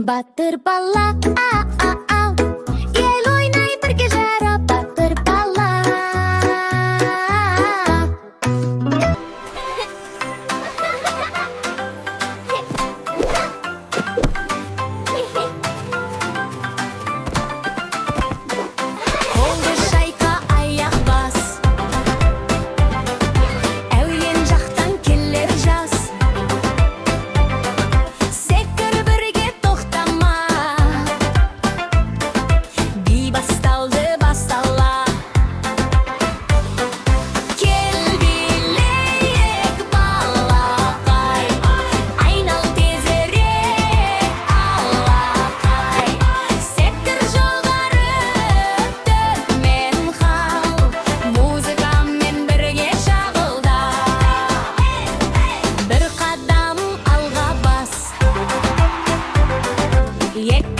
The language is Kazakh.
Батыр бала, ау, ел ойнай бірге жарап, батыр бала. Қолды шайқа, аяқ бас, әуен жақтан келер жас. Секір бірге тоқтама, би басталды бастала. Кел билейік балақай, айнал тезірек алақай. Секір жоғары, төмен қал, музыкамен бірге шағылда. Бір қадам алға бас, екі